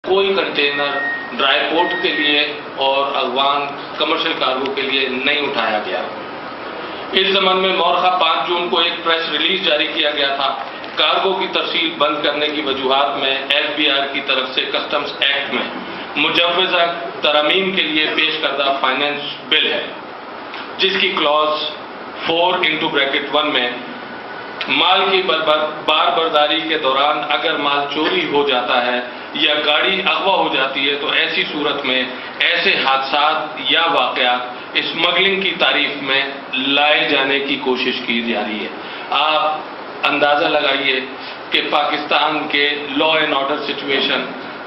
کوئی container dry port کے لیے اور افغان کمرشل کارگو کے لیے نہیں اٹھایا گیا۔ اس ضمن میں مورخہ 5 جون کو ایک پریس ریلیز جاری کیا گیا تھا۔ کارگو کی ترسیل بند کرنے کی وجوہات میں FBR کی طرف سے کسٹمز ایکٹ میں مجوزہ ترامیم کے لیے پیش کردہ فائنانس بل ہے، جس کی کلوز 4(1) میں مال کی باربرداری کے دوران اگر مال چوری ہو جاتا ہے یا گاڑی اغوا ہو جاتی ہے تو ایسی صورت میں ایسے حادثات یا واقعات اسمگلنگ کی تعریف میں لائے جانے کی کوشش کی جا رہی ہے۔ آپ اندازہ لگائیے کہ پاکستان کے لا اینڈ آرڈر سچویشن،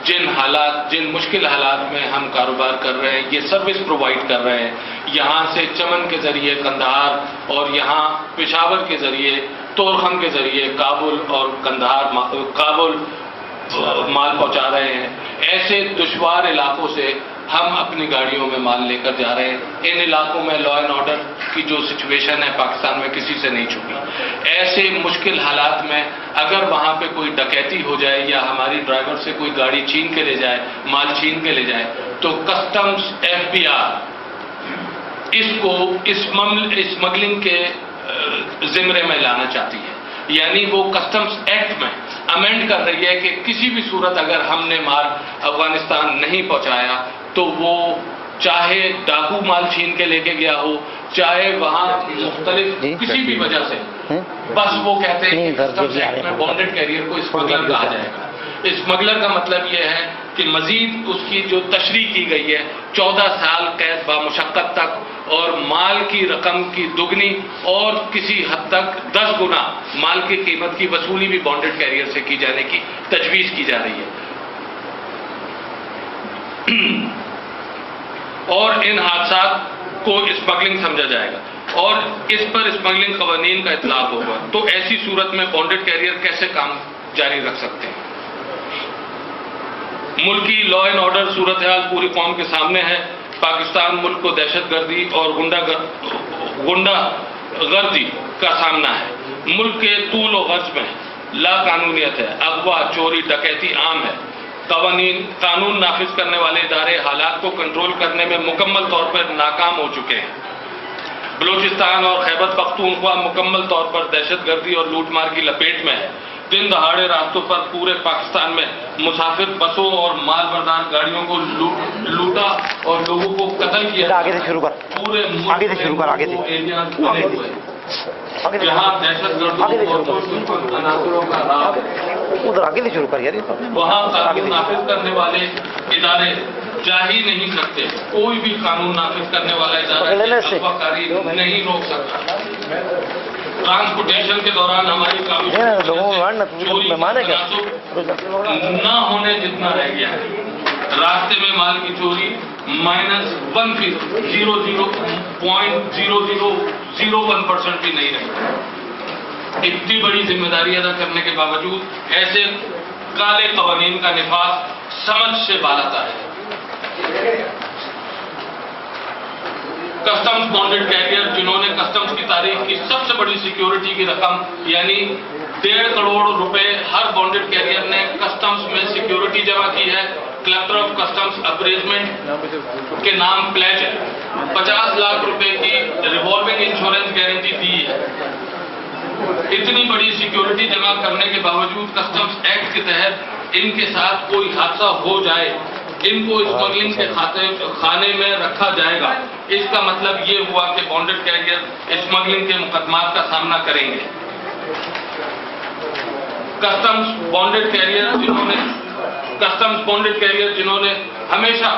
جن مشکل حالات میں ہم کاروبار کر رہے ہیں، یہ سروس پرووائڈ کر رہے ہیں، یہاں سے چمن کے ذریعے قندھار اور یہاں پشاور کے ذریعے تورخم کے ذریعے کابل اور کابل مال پہنچا رہے ہیں۔ ایسے دشوار علاقوں سے ہم اپنی گاڑیوں میں مال لے کر جا رہے ہیں۔ ان علاقوں میں لا اینڈ آرڈر کی جو سچویشن ہے پاکستان میں کسی سے نہیں چھپی۔ ایسے مشکل حالات میں اگر وہاں پہ کوئی ڈکیتی ہو جائے یا ہماری ڈرائیور سے کوئی گاڑی چھین کے لے جائے، مال چھین کے لے جائے، تو کسٹمز FBR اس کو اسمگلنگ کے زمرے میں لانا چاہتی ہے، یعنی وہ کسٹمز ایکٹ میں امینڈ کر رہی ہے کہ کسی بھی صورت اگر ہم نے مال افغانستان نہیں پہنچایا تو وہ چاہے ڈاکو مال چھین کے لے کے گیا ہو، چاہے وہاں مختلف کسی بھی وجہ سے، بس وہ کہتے ہیں کہ کسٹمز ایکٹ میں بانڈڈ کیریئر کو اسمگلر کہا جائے گا۔ اسمگلر کا مطلب یہ ہے کہ مزید اس کی جو تشریح کی گئی ہے 14 سال قید بامشقت تک اور مال کی رقم کی دگنی اور کسی حد تک 10 گنا مال کی قیمت کی وصولی بھی بانڈڈ کیریئر سے کی جانے کی تجویز کی جا رہی ہے۔ اور ان حادثات کو اسمگلنگ سمجھا جائے گا اور اس پر اسمگلنگ قوانین کا اطلاق ہوگا۔ تو ایسی صورت میں بانڈڈ کیریئر کیسے کام جاری رکھ سکتے ہیں؟ ملکی لا اینڈ آرڈر صورتحال پوری قوم کے سامنے ہے۔ پاکستان ملک کو دہشت گردی اور غنڈہ گردی کا سامنا ہے۔ ملک کے طول و عرض میں لا قانونیت ہے، اغوا، چوری، ڈکیتی عام ہے۔ قانون نافذ کرنے والے ادارے حالات کو کنٹرول کرنے میں مکمل طور پر ناکام ہو چکے ہیں۔ بلوچستان اور خیبر پختونخوا مکمل طور پر دہشت گردی اور لوٹ مار کی لپیٹ میں ہے۔ دن دہاڑے راستوں پر پورے پاکستان میں مسافر بسوں اور مال بردار گاڑیوں کو لوٹا اور لوگوں کو قتل کیا۔ آگے سے شروع کر، پورے آگے سے شروع کر، آگے سے جہاں دہشت گردوں اور عناصروں کا راج، ادھر آگے سے شروع کر یار، وہاں قانون نافذ کرنے والے ادارے جا ہی نہیں سکتے۔ کوئی بھی قانون نافذ کرنے والا ادارہ اغوا کاری نہیں روک سکتا۔ ٹرانسپورٹیشن کے دوران ہماری چوری نہ ہونے جتنا رہ گیا ہے۔ راستے میں مال کی چوری -1% 0.0001% بھی نہیں رہی۔ اتنی بڑی ذمہ داری ادا کرنے کے باوجود ایسے کالے قوانین کا نفاذ سمجھ سے بالاتر ہے۔ کسٹمز بانڈڈ کیریئر جنہوں نے کسٹمز کی تاریخ کی سب سے بڑی سیکیورٹی کی رقم یعنی 1.5 کروڑ روپے ہر بانڈڈ کیریئر نے کسٹمز میں سیکیورٹی جمع کی ہے۔ کلکٹر آف کسٹمز اپریزمنٹ کے نام پلیج ہے۔ 50 لاکھ روپے کی ریوالونگ انشورنس گارنٹی دی ہے۔ اتنی بڑی سیکیورٹی جمع کرنے کے باوجود کسٹمز ایکٹ کے تحت ان کے ساتھ کوئی حادثہ ہو جائے، ان کو اسمگلنگ کے خانے میں رکھا جائے گا۔ اس کا مطلب یہ ہوا کہ بانڈڈ کیریئر اسمگلنگ کے مقدمات کا سامنا کریں گے۔ کسٹمز بانڈڈ کیریئر جنہوں نے ہمیشہ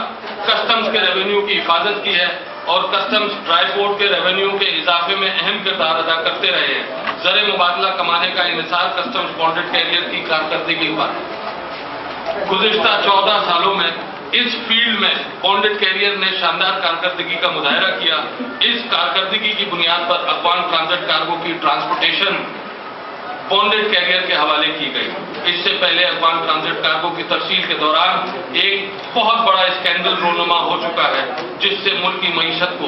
کسٹمز کے ریونیو کی حفاظت کی ہے اور کسٹمز ڈرائی پورٹ کے ریونیو کے اضافے میں اہم کردار ادا کرتے رہے ہیں۔ زر مبادلہ کمانے کا انحصار کسٹمز بانڈڈ کیریئر کی کارکردگی پر گزشتہ 14 سالوں میں اس فیلڈ میں بانڈڈ کیریئر نے شاندار کارکردگی کا مظاہرہ کیا۔ اس کارکردگی کی بنیاد پر افغان ٹرانزٹ کارگو کی ٹرانسپورٹیشن بانڈڈ کیریئر کے حوالے کی گئی۔ اس سے پہلے افغان ٹرانزٹ کارگو کی ترسیل کے دوران ایک بہت بڑا اسکینڈل رونما ہو چکا ہے، جس سے ملک کی معیشت کو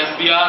FBR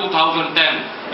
2010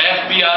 FBR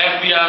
FBR